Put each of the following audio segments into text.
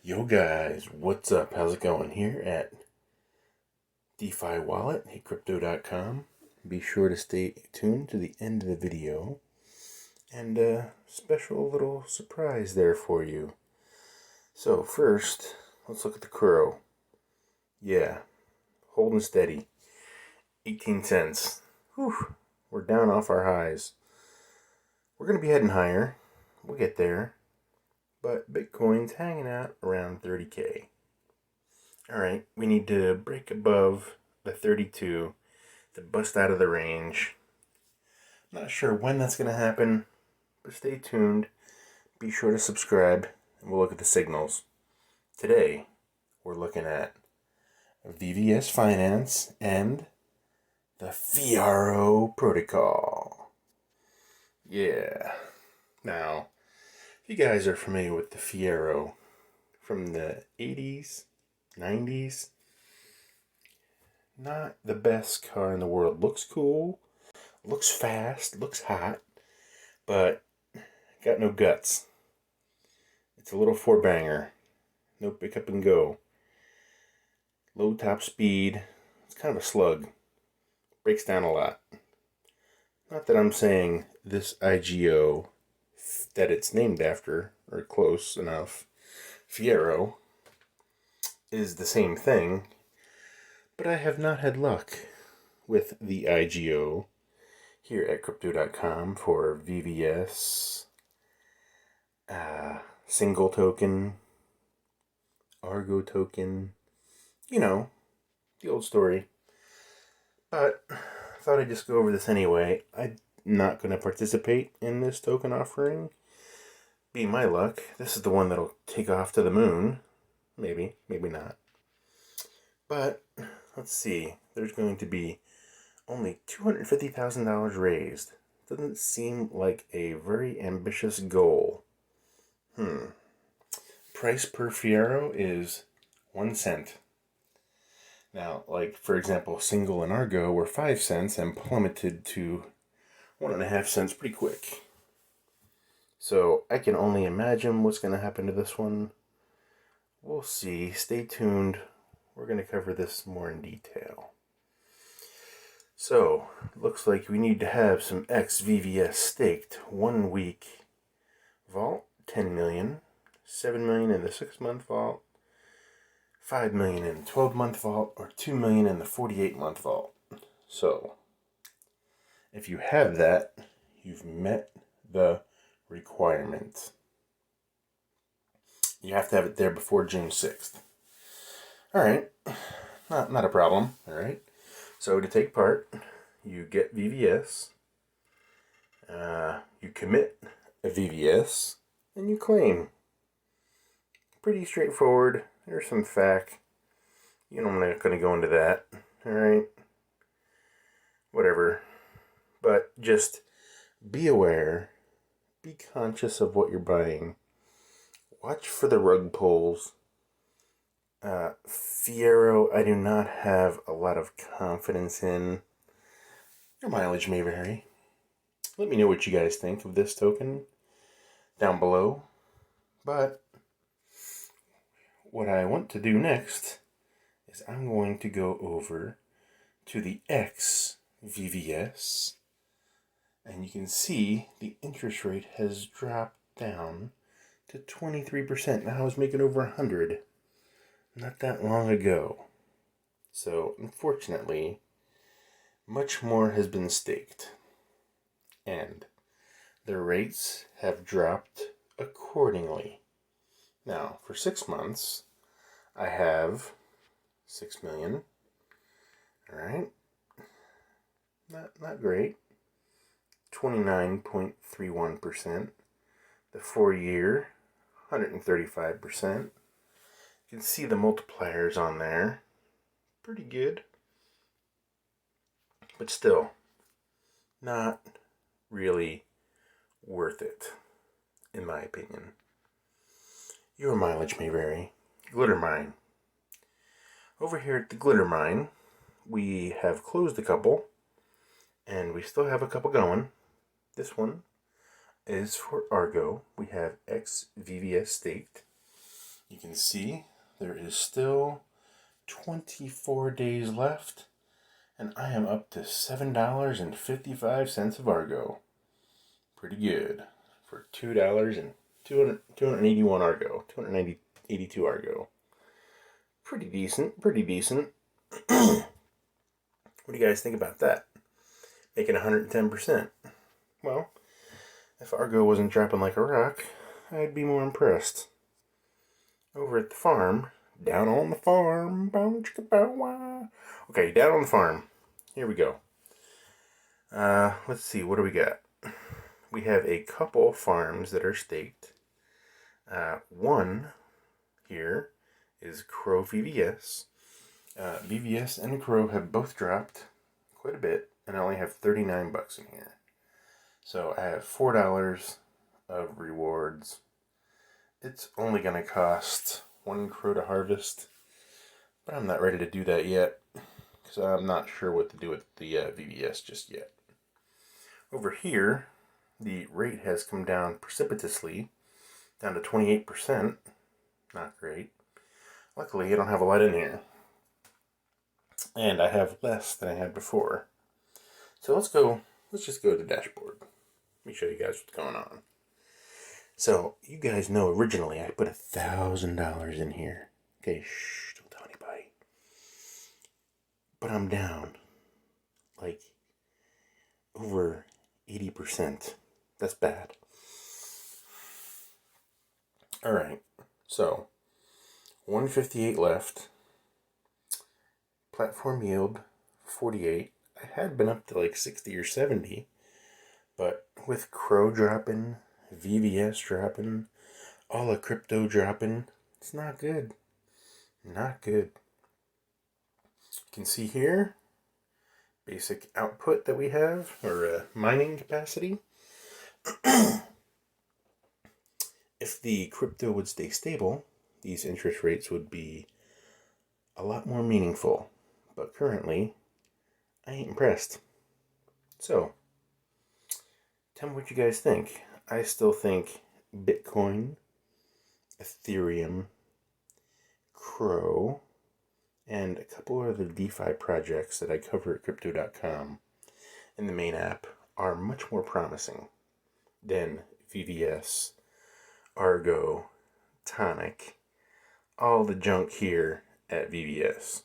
Yo guys, what's up? How's it going? Here at DeFi Wallet, crypto.com. Be sure to stay tuned to the end of the video. And a special little surprise there for you. So first, let's look at the CRO. Yeah, holding steady. 18 cents. Whew, we're down off our highs. We're going to be heading higher. We'll get there. But Bitcoin's hanging out around 30K. Alright, we need to break above the 32 to bust out of the range. Not sure when that's going to happen, but stay tuned. Be sure to subscribe, and we'll look at the signals. Today, we're looking at VVS Finance and the FERRO protocol. Yeah. Now, if you guys are familiar with the FERRO from the 80s, 90s, not the best car in the world. Looks cool, looks fast, looks hot, but got no guts. It's a little four banger, no pick up and go. Low top speed, it's kind of a slug. Breaks down a lot. Not that I'm saying this IGO that it's named after, or close enough, FERRO, is the same thing, but I have not had luck with the IGO here at crypto.com for VVS, single token, Argo token, the old story. But I thought I'd just go over this anyway. I'm not going to participate in this token offering. Be my luck. This is the one that'll take off to the moon. Maybe, maybe not. But let's see. There's going to be only $250,000 raised. Doesn't seem like a very ambitious goal. Price per FERRO is 1 cent. Now, like, for example, single and Argo were 5 cents and plummeted to 1.5 cents pretty quick. So I can only imagine what's going to happen to this one. We'll see. Stay tuned. We're going to cover this more in detail. So, looks like we need to have some XVVS staked. 1 week vault, 10 million. 7 million in the 6-month vault. 5 million in the 12-month vault. Or 2 million in the 48-month vault. So, if you have that, you've met the requirement. You have to have it there before June 6th. Alright, not a problem. Alright, so to take part, you get VVS, you commit a VVS, and you claim. Pretty straightforward. There's some FAQ. I'm not going to go into that. Alright, whatever. But just be aware, be conscious of what you're buying. Watch for the rug pulls. FERRO, I do not have a lot of confidence in. Your mileage may vary. Let me know what you guys think of this token down below. But what I want to do next is I'm going to go over to the XVVS, and you can see the interest rate has dropped down to 23%. Now I was making over 100 not that long ago. So, unfortunately, much more has been staked. And the rates have dropped accordingly. Now, for 6 months, I have 6 million. Alright. Not great. 29.31%. The 4-year, 135%. You can see the multipliers on there. Pretty good. But still, not really worth it, in my opinion. Your mileage may vary. Glitter Mine. Over here at the Glitter Mine, we have closed a couple, and we still have a couple going. This one is for Argo. We have XVVS staked. you can see there is still 24 days left, and I am up to $7.55 of Argo. Pretty good for $2 and 281 Argo, 282 Argo. Pretty decent, pretty decent. What do you guys think about that? Making 110%. Well, if Argo wasn't dropping like a rock, I'd be more impressed. Over at the farm, down on the farm, okay, down on the farm. Here we go. Let's see, what do we got? We have a couple farms that are staked. One here is CRO VVS. VVS and CRO have both dropped quite a bit, and I only have 39 bucks in here. So I have $4 of rewards. It's only going to cost 1 CRO to harvest, but I'm not ready to do that yet, because I'm not sure what to do with the VVS just yet. Over here, the rate has come down precipitously, down to 28%. Not great. Luckily, I don't have a lot in here, and I have less than I had before. So let's just go to the dashboard. Let me show you guys what's going on. So, you guys know originally I put $1,000 in here. Okay, shh, don't tell anybody. But I'm down, like, over 80%. That's bad. Alright, so, 158 left. Platform yield, 48. I had been up to like 60 or 70. But with CRO dropping, VVS dropping, all the crypto dropping, it's not good. Not good. You can see here, basic output that we have, or mining capacity. If the crypto would stay stable, these interest rates would be a lot more meaningful. But currently, I ain't impressed. So, tell me what you guys think. I still think Bitcoin, Ethereum, CRO, and a couple of other DeFi projects that I cover at crypto.com in the main app are much more promising than VVS, Argo, Tonic, all the junk here at VVS.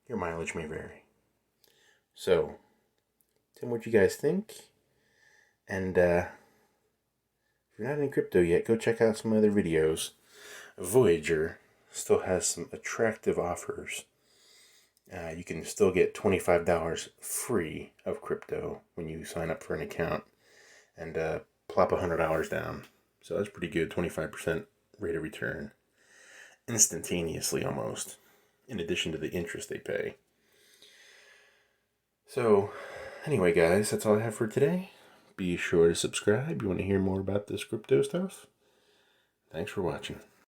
Your mileage may vary. So, tell me what you guys think. And if you're not in crypto yet, go check out some other videos. Voyager still has some attractive offers. You can still get $25 free of crypto when you sign up for an account and plop $100 down. So that's pretty good, 25% rate of return. Instantaneously almost, in addition to the interest they pay. So, anyway guys, that's all I have for today. Be sure to subscribe. You want to hear more about this crypto stuff? Thanks for watching.